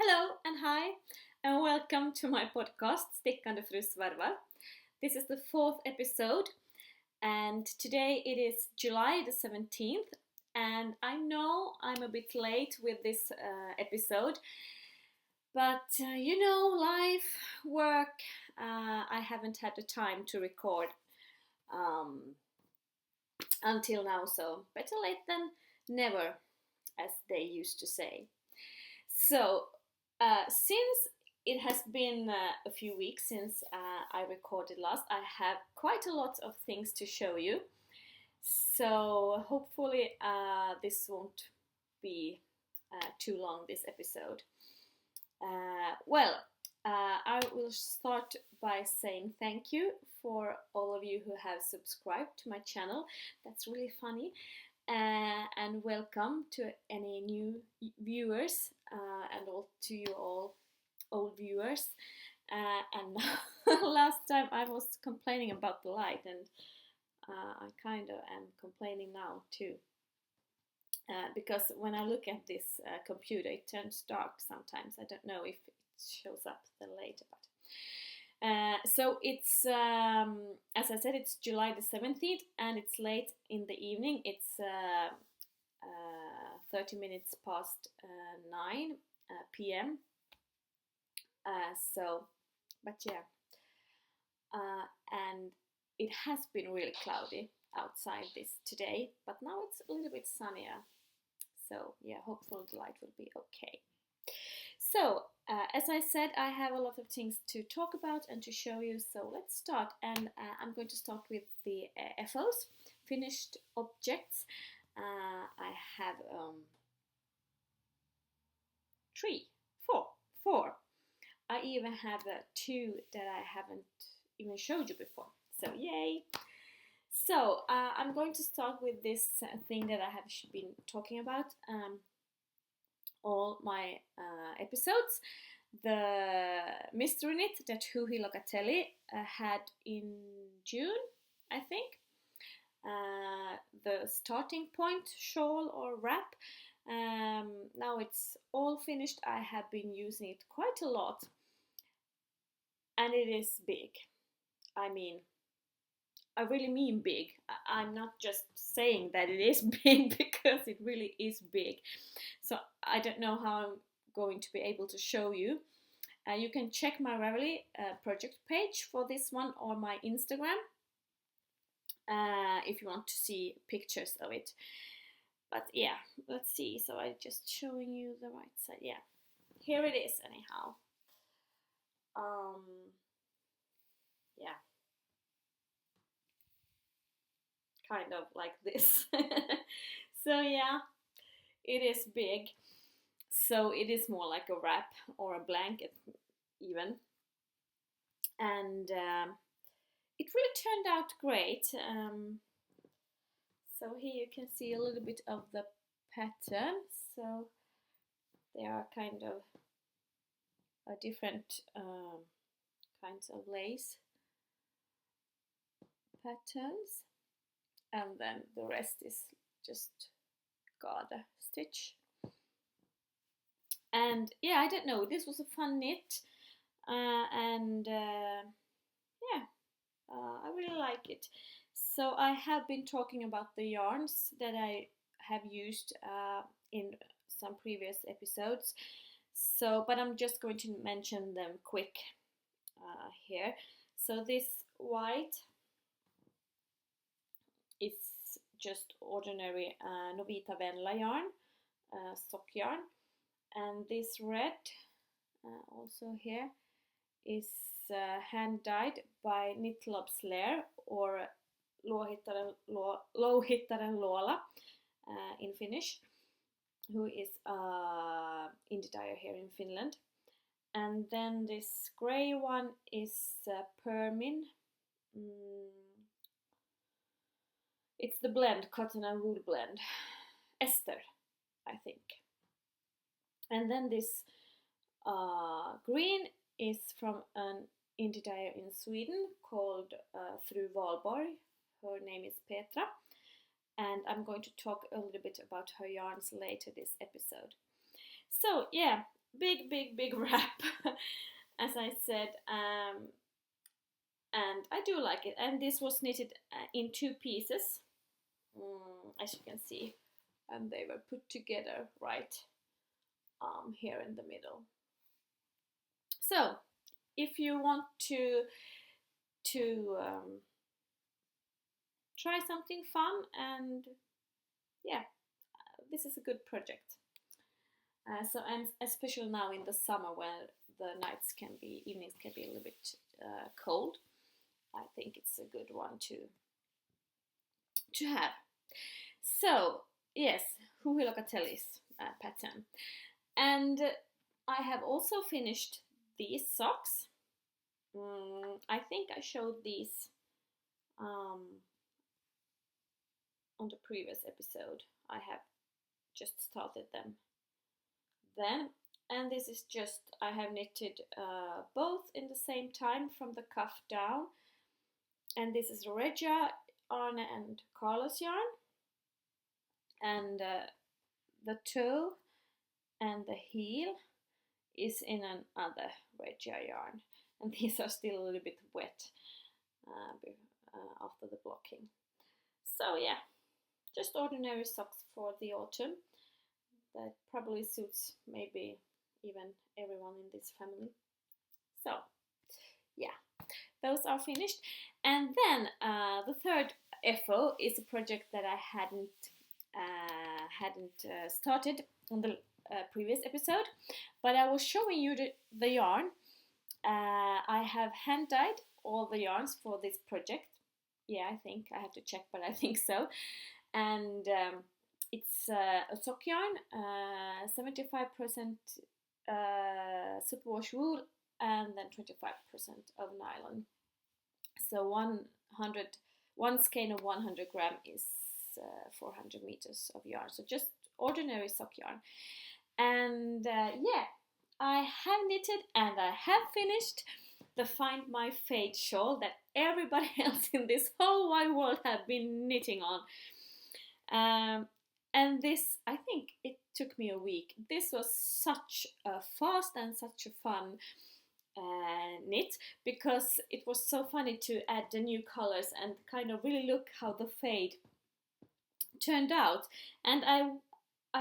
Hello and hi, and welcome to my podcast Stickande fru Svarvar. This is the fourth episode, and today it is July the 17th, and I know I'm a bit late with this episode, but life, work, I haven't had the time to record until now, so better late than never, as they used to say. So, since it has been a few weeks since I recorded last, I have quite a lot of things to show you. So, hopefully, this won't be too long, this episode. I will start by saying thank you for all of you who have subscribed to my channel. That's really funny. And welcome to any new viewers and all to you all old viewers. And last time I was complaining about the light, and I kind of am complaining now too. Because when I look at this computer, it turns dark sometimes. I don't know if it shows up then later, but. So it's, as I said, it's July the 17th and it's late in the evening. It's 30 minutes past 9 p.m. And it has been really cloudy outside this today, but now it's a little bit sunnier. So yeah, hopefully the light will be okay. So, as I said, I have a lot of things to talk about and to show you, so let's start. And I'm going to start with the FOs, finished objects. I have four. I even have two that I haven't even showed you before, so yay! So, I'm going to start with this thing that I have been talking about all my episodes, the mystery knit that Joji Locatelli had in June, I think. The starting point shawl or wrap. Now it's all finished. I have been using it quite a lot, and it is big. I mean, I really mean big. I'm not just saying that it is big because it really is big. So I don't know how I'm going to be able to show you. You can check my Ravelry project page for this one or my Instagram if you want to see pictures of it. But yeah, let's see. So I'm just showing you the right side. Yeah, here it is anyhow. Yeah. Kind of like this. So yeah, it is big. So it is more like a wrap or a blanket even. And it really turned out great. So here you can see a little bit of the pattern. So there are kind of different kinds of lace patterns. And then the rest is just garter stitch. And yeah, I don't know, this was a fun knit, and I really like it. So I have been talking about the yarns that I have used in some previous episodes. So, but I'm just going to mention them quick here. So this white is just ordinary novitas yarn, sock yarn, and this red also here is hand dyed by Knitlove's Lair or Louhittaren Luola in Finnish, who is indie dyer here in Finland. And then this grey one is Permin. It's the blend, cotton and wool blend. Esther, I think. And then this green is from an indie dyer in Sweden called Fru Valborg. Her name is Petra. And I'm going to talk a little bit about her yarns later this episode. So yeah, big wrap, as I said, and I do like it. And this was knitted in 2 pieces, as you can see, and they were put together right here in the middle. So if you want to try something fun, and yeah, this is a good project. So, and especially now in the summer where the evenings can be a little bit cold, I think it's a good one to have. So yes, Joji Locatelli's pattern, and I have also finished these socks. I think I showed these on the previous episode. I have just started them then, and this is just, I have knitted both in the same time from the cuff down, and this is regia yarn and Carlos yarn, and the toe and the heel is in another regia yarn, and these are still a little bit wet after the blocking. So yeah, just ordinary socks for the autumn. That probably suits maybe even everyone in this family. So yeah, those are finished. And then the third FO is a project that I hadn't started on the previous episode, but I was showing you the yarn. I have hand dyed all the yarns for this project. Yeah, I think I have to check, but I think so. And it's a sock yarn, 75% superwash wool, and then 25% of nylon. So one skein of 100 gram is 400 meters of yarn. So just ordinary sock yarn. And yeah, I have knitted and I have finished the Find My Fade shawl that everybody else in this whole wide world have been knitting on. And this, I think it took me a week. This was such a fast and such a fun knit, because it was so funny to add the new colors and kind of really look how the fade turned out. And I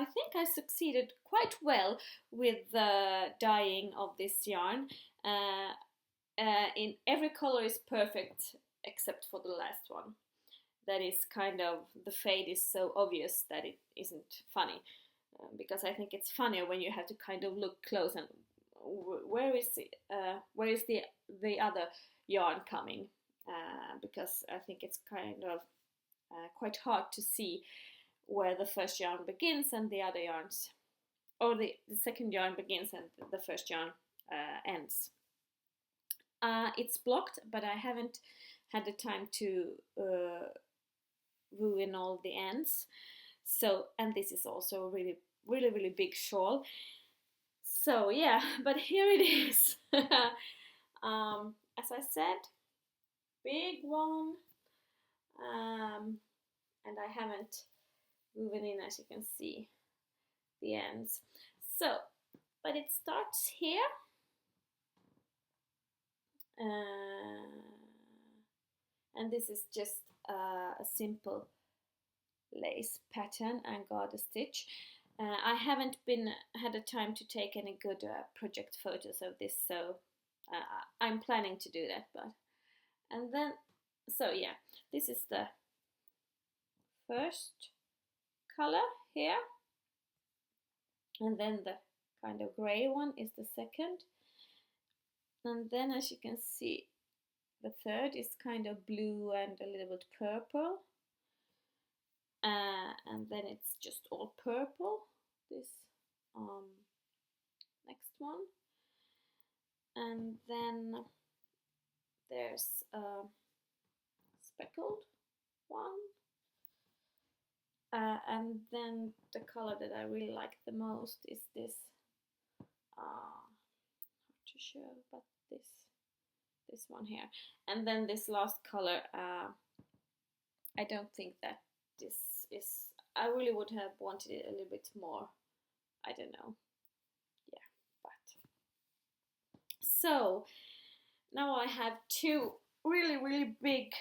think I succeeded quite well with the dyeing of this yarn. In every color is perfect except for the last one. That is kind of, the fade is so obvious that it isn't funny, because I think it's funnier when you have to kind of look close and where is the other yarn coming, because I think it's kind of quite hard to see where the first yarn begins and the other yarns, or the second yarn begins and the first yarn ends. It's blocked, but I haven't had the time to ruin all the ends. So, and this is also a really big shawl. So yeah, but here it is. As I said, big one, and I haven't woven in, as you can see, the ends. So, but it starts here. And this is just a simple lace pattern and garter stitch. I haven't had the time to take any good project photos of this, so I'm planning to do that. But and then, so yeah, this is the first color here, and then the kind of gray one is the second, and then, as you can see, the third is kind of blue and a little bit purple. And then it's just all purple, this next one. And then there's a speckled one. And then the color that I really like the most is this, hard to show, but this one here. And then this last color, I don't think that this is, I really would have wanted it a little bit more, I don't know, So now I have two really big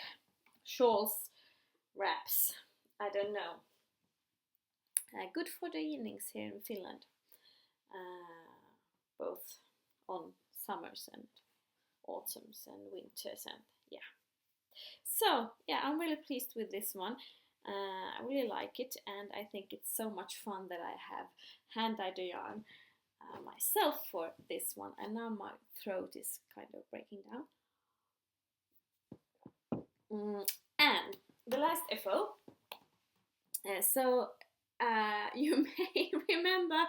shawls wraps. I don't know. Good for the evenings here in Finland. Both on summers and autumns and winters, and yeah. So yeah, I'm really pleased with this one. I really like it, and I think it's so much fun that I have hand-dyed the yarn myself for this one. And now my throat is kind of breaking down. And the last FO. You may remember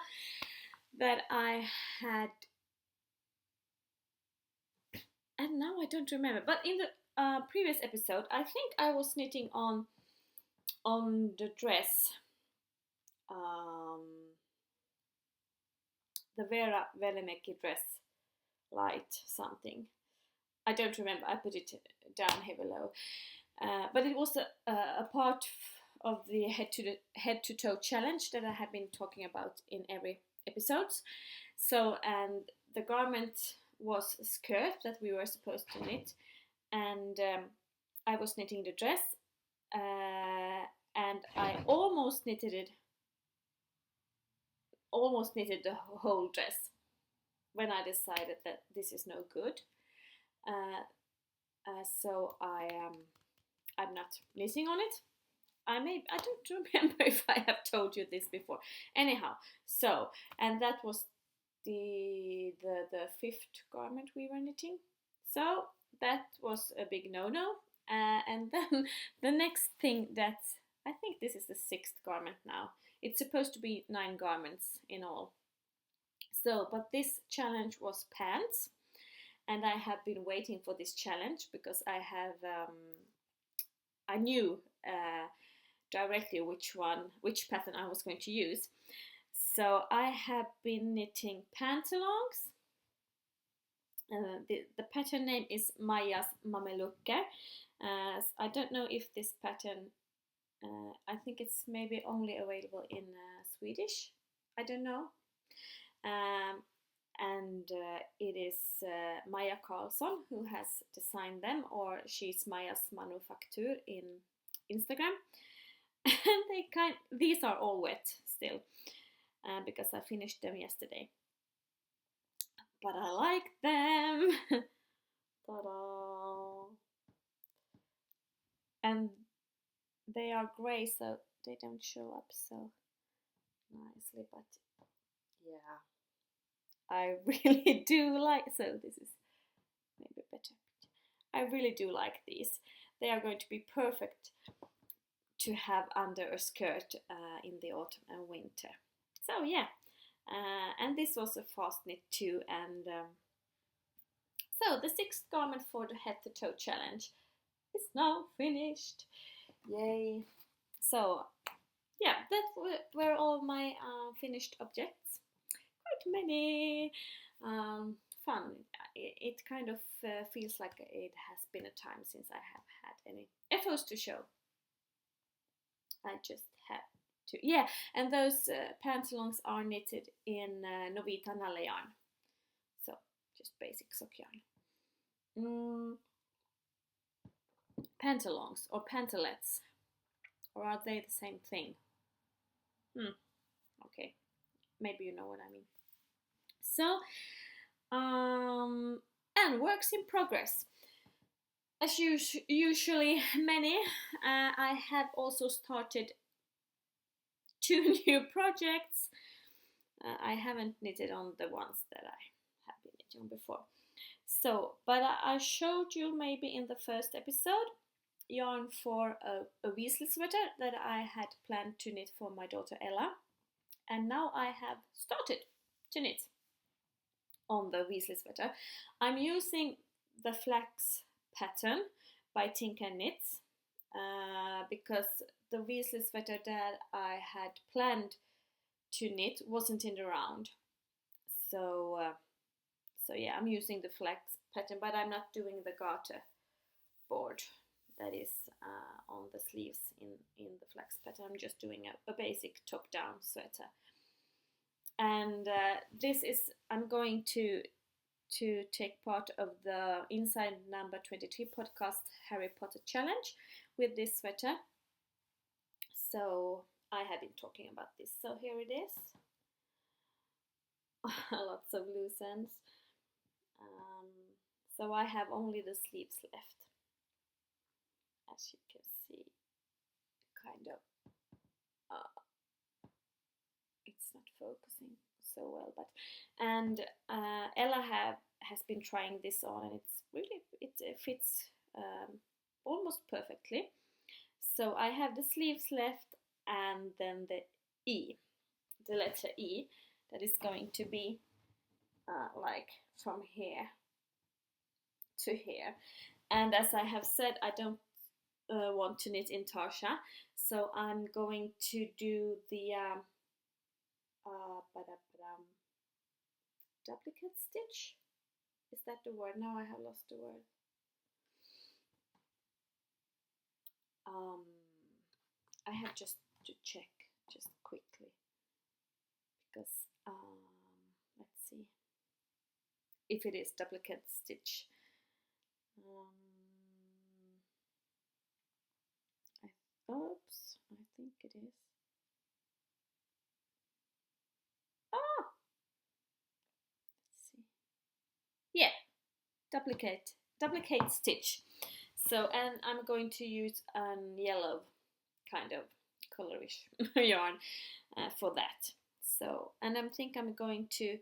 that I had, and now I don't remember, but in the previous episode I think I was knitting on the dress, the Vera Velimäki dress light something. I don't remember, I put it down here below, but it was a part of the head to toe challenge that I have been talking about in every episodes. So, and the garment was a skirt that we were supposed to knit, and I was knitting the dress, and I almost knitted the whole dress when I decided that this is no good. So I'm not knitting on it. I don't remember if I have told you this before. Anyhow, so, and that was the fifth garment we were knitting. So that was a big no-no. And then the next thing, that's, I think this is the sixth garment now. It's supposed to be 9 garments in all. So, but this challenge was pants, and I have been waiting for this challenge because I knew directly which pattern I was going to use. So I have been knitting pantalons. The pattern name is Majas mamelucker. I don't know if this pattern, I think it's maybe only available in Swedish. I don't know. And it is Maja Karlsson who has designed them, or she's Majas Manufaktur in Instagram. And these are all wet still, because I finished them yesterday. But I like them. Ta-da! And they are grey, so they don't show up so nicely, but yeah, I really do like, so this is maybe a better picture. I really do like these. They are going to be perfect to have under a skirt in the autumn and winter. So yeah, and this was a fast knit too, and so the sixth garment for the head to toe challenge is now finished. Yay! So yeah, that were all my finished objects. Quite many. Fun. It kind of feels like it has been a time since I have had any FOs to show. I just have to, yeah, and those pantaloons are knitted in Novita nalle yarn, so just basic sock yarn. Pantaloons or pantalettes, or are they the same thing? Okay, maybe you know what I mean. So, and works in progress. As usually many, I have also started 2 new projects. I haven't knitted on the ones that I have been knitting on before. So, but I showed you maybe in the first episode yarn for a Weasley sweater that I had planned to knit for my daughter Ella. And now I have started to knit on the Weasley sweater. I'm using the Flax pattern by Tincan knits, because the Weasley sweater that I had planned to knit wasn't in the round. So yeah, I'm using the Flax pattern, but I'm not doing the garter board that is on the sleeves in the Flax pattern. I'm just doing a basic top-down sweater. And this is, I'm going to to take part of the Inside Number 23 podcast Harry Potter challenge with this sweater. So I have been talking about this. So here it is. Lots of loose ends. So I have only the sleeves left. As you can see, kind of. It's not focusing so well, but Ella has been trying this on, and it fits almost perfectly. So I have the sleeves left, and then the letter E, that is going to be like from here to here. And as I have said, I don't want to knit in tarsha, so I'm going to do the duplicate stitch. Is that the word? Now I have lost the word. I have just to check just quickly, because let's see if it is duplicate stitch. Oops, I think it is. Let's see. Yeah, duplicate stitch. So, and I'm going to use a yellow kind of colorish yarn for that. So, and I think I'm going to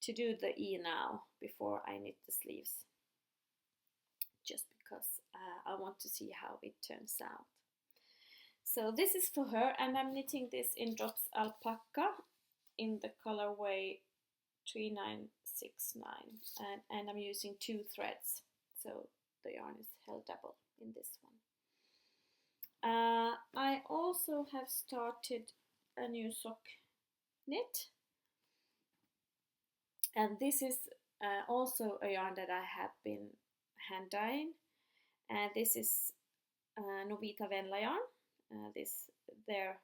do the E now before I knit the sleeves, just because I want to see how it turns out. So this is for her, and I'm knitting this in Drops Alpaca in the colorway 3969, and I'm using 2 threads, so the yarn is held double in this one. I also have started a new sock knit, and this is also a yarn that I have been hand dyeing, and this is Novita Venla yarn, this their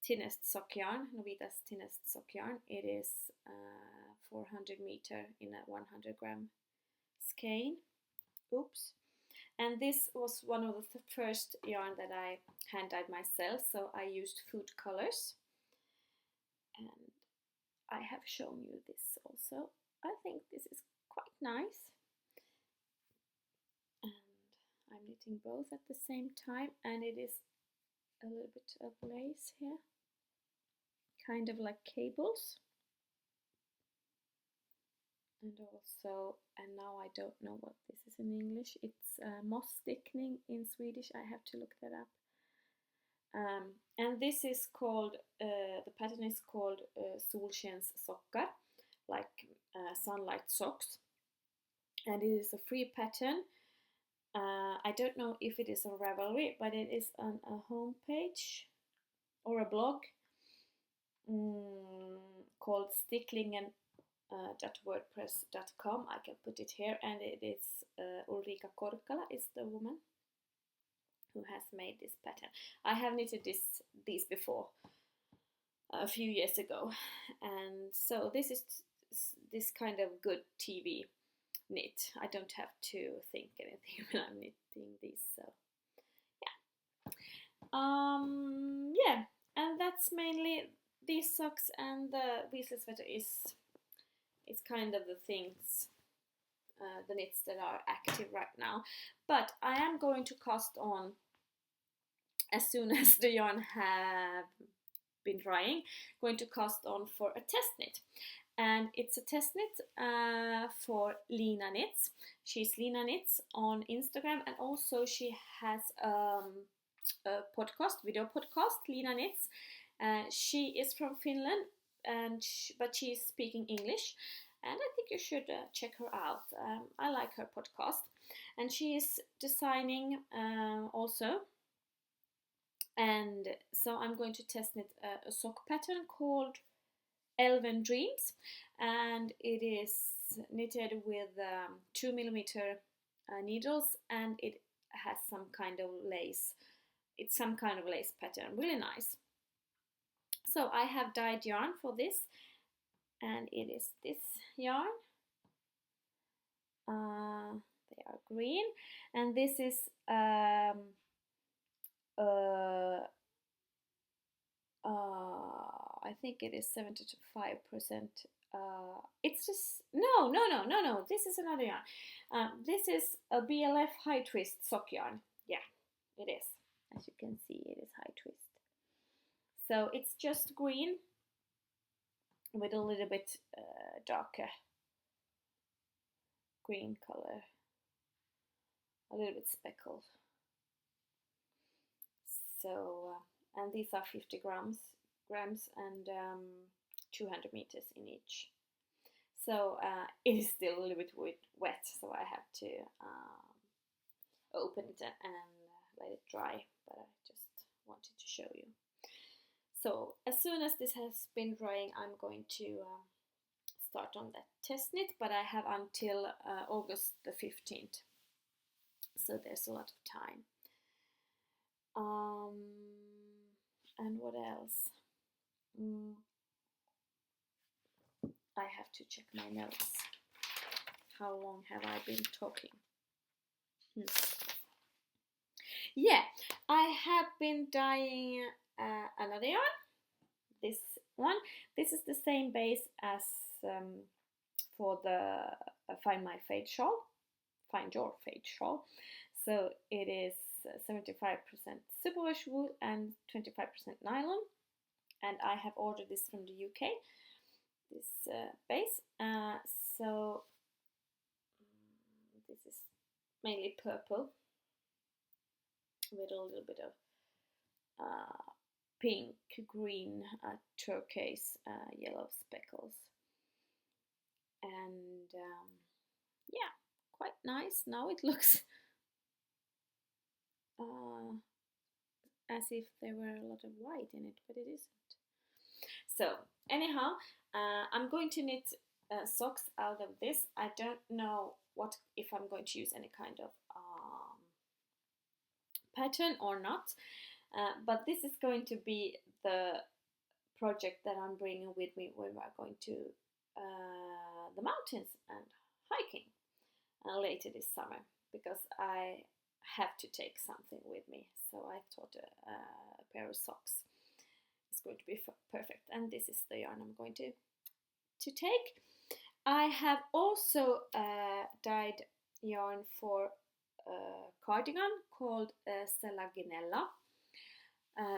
thinnest sock yarn, Novita's thinnest sock yarn. It is 400 meter in a 100 gram skein. Oops. And this was one of the first yarn that I hand dyed myself, so I used food colors, and I have shown you this also. I think this is quite nice, and I'm knitting both at the same time, and it is a little bit of lace here, kind of like cables. And also, and now I don't know what this is in English, it's moss stickning in Swedish, I have to look that up. And this is called, the pattern is called Solskenssockor, like sunlight socks, and it is a free pattern. I don't know if it is a Ravelry, but it is on a home page or a blog called Stickande. .wordpress.com. I can put it here, and it is Ulrika korkala is the woman who has made this pattern. I have knitted these before a few years ago, and so this is this kind of good TV knit. I don't have to think anything when I'm knitting these, so yeah, and that's mainly these socks, and the Weasley sweater is kind of the things, the knits that are active right now. But I am going to cast on as soon as the yarn have been drying, going to cast on for a test knit. And it's a test knit for Lina Knits. She's Lina Knits on Instagram, and also she has a video podcast, Lina Knits. She is from Finland, but she's speaking English, and I think you should check her out. I like her podcast, and she is designing also, and so I'm going to test knit a sock pattern called Elven Dreams, and it is knitted with 2mm needles, and it has some kind of lace. It's some kind of lace pattern, really nice. So I have dyed yarn for this, and it is this yarn, they are green, and this is I think it is 75%. It's just no. This is another yarn. This is a BLF high twist sock yarn. Yeah, it is. As you can see, it is high twist. So it's just green with a little bit darker green color, a little bit speckled. So and these are 50 grams and 200 meters in each. So it is still a little bit wet, so I have to open it and let it dry, but I just wanted to show you. So as soon as this has been drying, I'm going to start on that test knit, but I have until August the 15th, so there's a lot of time. And what else? I have to check my notes. How long have I been talking? Yeah, I have been dyeing another yarn. This one. This is the same base as for the Find Your Fade shawl. So it is 75% superwash wool and 25% nylon, and I have ordered this from the UK. This base. So this is mainly purple with a little bit of pink, green, turquoise, yellow speckles, and yeah, quite nice. Now it looks as if there were a lot of white in it, but it isn't. So anyhow, I'm going to knit socks out of this. I don't know if I'm going to use any kind of pattern or not, but this is going to be the project that I'm bringing with me when we're going to the mountains and hiking later this summer, because I have to take something with me. So I thought a pair of socks is going to be perfect, and this is the yarn I'm going to take. I have also dyed yarn for a cardigan called Selaginella.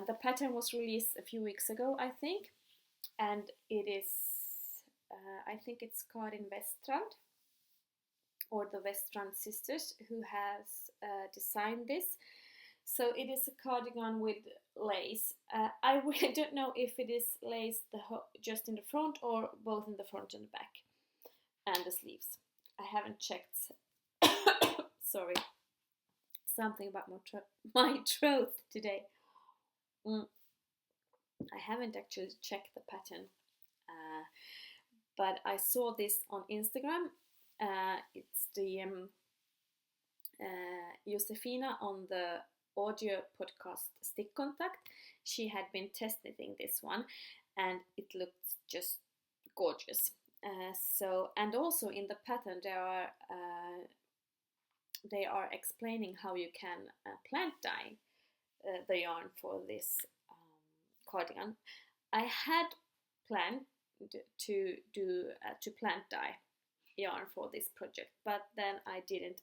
The pattern was released a few weeks ago, I think, and it is, I think it's called in Weststrand, or the Weststrand sisters, who has designed this. So it is a cardigan with lace. I really don't know if it is lace just in the front or both in the front and the back, and the sleeves. I haven't checked. Sorry, something about my throat today. I haven't actually checked the pattern, but I saw this on Instagram. It's the Josefina on the audio podcast Stickande. She had been test knitting this one, and it looked just gorgeous. And also in the pattern they are explaining how you can plant dye the yarn for this cardigan. I had planned to do to plant dye yarn for this project, but then I didn't.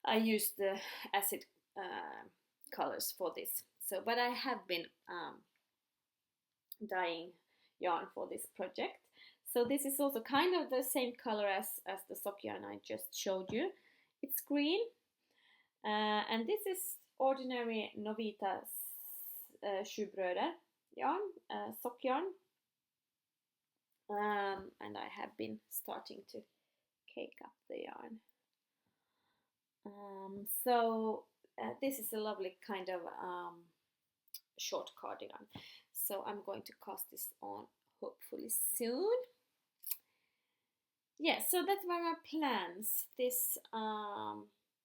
I used the acid colors for this. So, but I have been dyeing yarn for this project. So this is also kind of the same color as the sock yarn I just showed you. It's green, and this is ordinary novitas sjubröder yarn, sock yarn, and I have been starting to cake up the yarn. So this is a lovely kind of short cardigan. So I'm going to cast this on hopefully soon. Yeah, so that's were my plans. This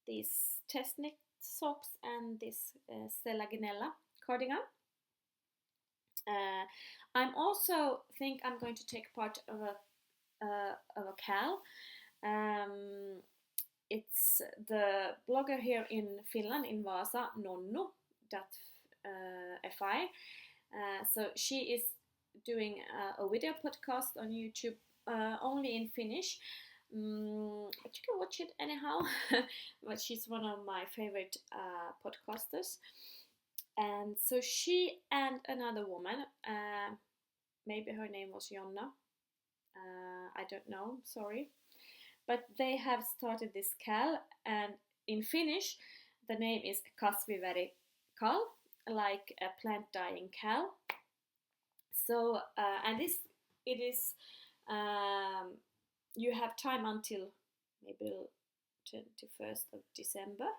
these test knit socks and this Selaginella cardigan. I'm also think I'm going to take part of a KAL. It's the blogger here in Finland, in Vasa, Nonnu.fi. So she is doing a video podcast on YouTube only in Finnish. But you can watch it anyhow. But she's one of my favorite podcasters. And so she and another woman, maybe her name was Jonna, I don't know, sorry. But they have started this KAL, and in Finnish the name is kasviväriKAL, like a plant dyeing KAL. So, and this, it is, you have time until maybe 21st of December.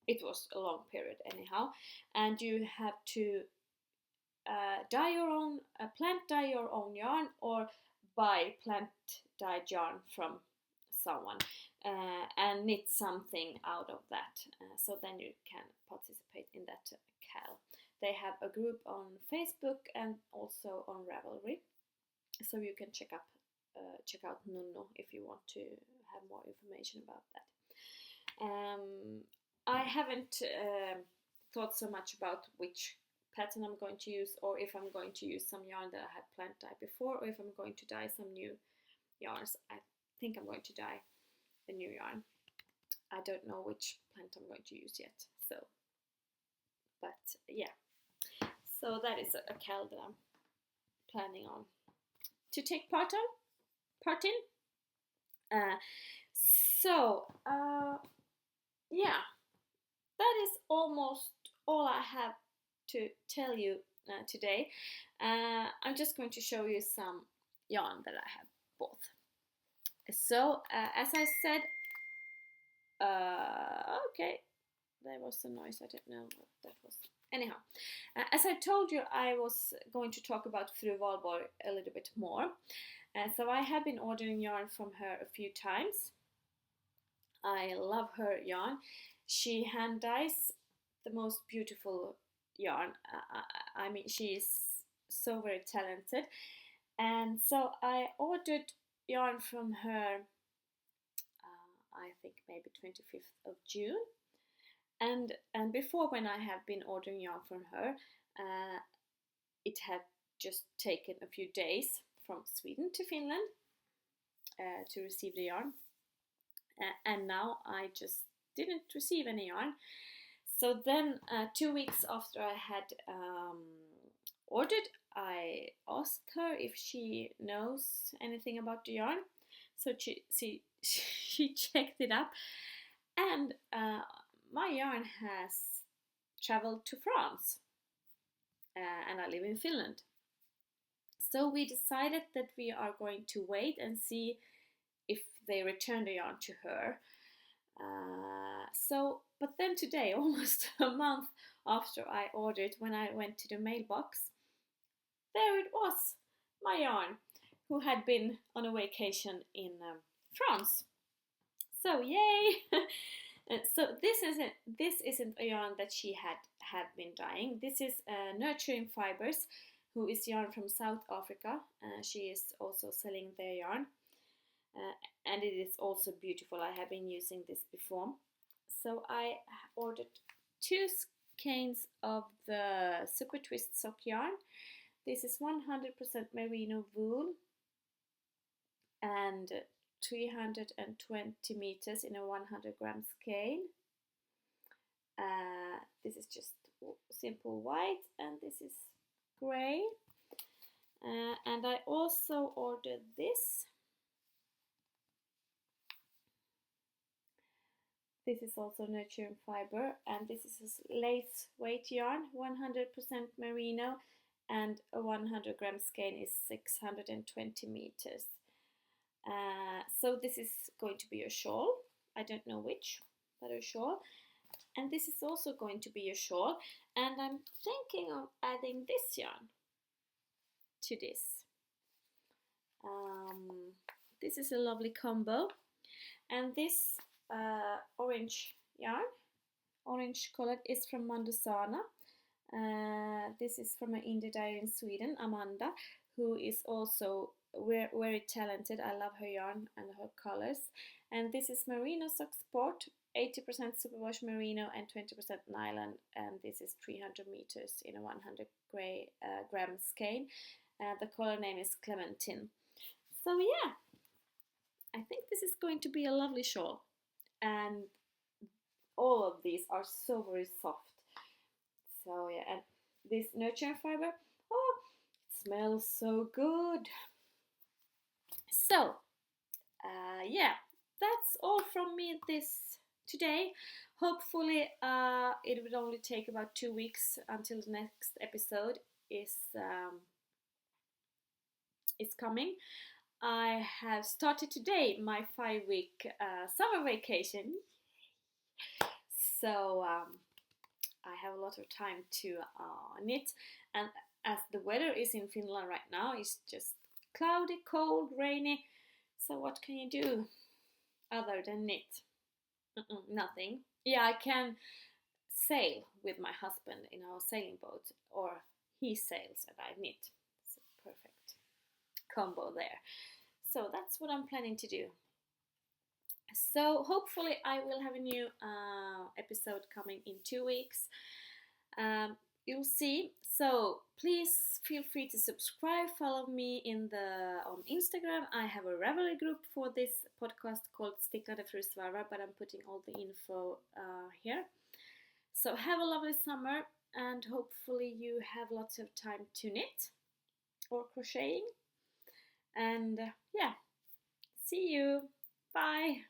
It was a long period anyhow, and you have to dye your own, plant dye your own yarn, or buy plant dyed yarn from someone and knit something out of that. So then you can participate in that KAL. They have a group on Facebook and also on Ravelry, so you can check out Nonnu if you want to have more information about that. I haven't thought so much about which pattern I'm going to use, or if I'm going to use some yarn that I had plant dyed before, or if I'm going to dye some new yarns. I think I'm going to dye a new yarn. I don't know which plant I'm going to use yet. So, but yeah. So that is a KAL that I'm planning on to take part in. Yeah, that is almost all I have to tell you today. I'm just going to show you some yarn that I have bought. So as I said, okay, there was a noise, I don't know what that was. Anyhow, as I told you, I was going to talk about Fru Valborg a little bit more. So I have been ordering yarn from her a few times. I love her yarn. She hand dyes the most beautiful yarn. I mean, she is so very talented. And so I ordered yarn from her, I think maybe 25th of June. And before, when I have been ordering yarn from her, it had just taken a few days from Sweden to Finland to receive the yarn. And now I just didn't receive any yarn. So then 2 weeks after I had ordered, I asked her if she knows anything about the yarn. So she checked it up, and my yarn has traveled to France, and I live in Finland. So we decided that we are going to wait and see if they return the yarn to her. But then today, almost a month after I ordered, when I went to the mailbox, there it was, my yarn, who had been on a vacation in France. So yay! So this isn't a yarn that she had been dyeing. This is Nurturing Fibers, who is yarn from South Africa. She is also selling their yarn, and it is also beautiful. I have been using this before. So I ordered 2 skeins of the Super Twist sock yarn. This is 100% merino wool and 320 meters in a 100 gram scale. This is just simple white, and this is grey. And I also ordered this. This is also Nurturing Fiber, and this is a lace weight yarn, 100% merino, and a 100 gram skein is 620 meters. So this is going to be a shawl. I don't know which, but a shawl. And this is also going to be a shawl, and I'm thinking of adding this yarn to this. This is a lovely combo, and this orange yarn, orange colored, is from Mandusana. This is from an indie dyer in Sweden, Amanda, who is also very talented. I love her yarn and her colors. And this is Merino Sock Sport, 80% superwash merino and 20% nylon, and this is 300 meters in a 100 gram skein. The color name is Clementine. So yeah, I think this is going to be a lovely shawl, and all of these are so very soft. So yeah, and this nurture fiber, oh, it smells so good. So yeah, that's all from me today. Hopefully it will only take about 2 weeks until the next episode is coming. I have started today my 5-week summer vacation, so I have a lot of time to knit, and as the weather is in Finland right now, it's just cloudy, cold, rainy, so what can you do other than knit? Nothing. Yeah, I can sail with my husband in our sailing boat, or he sails and I knit. It's a perfect combo there. So that's what I'm planning to do. So hopefully I will have a new episode coming in 2 weeks. You'll see. So please feel free to subscribe, follow me on Instagram. I have a Ravelry group for this podcast called Stickande för Svarvar, but I'm putting all the info here. So have a lovely summer, and hopefully you have lots of time to knit or crocheting. And yeah, see you. Bye.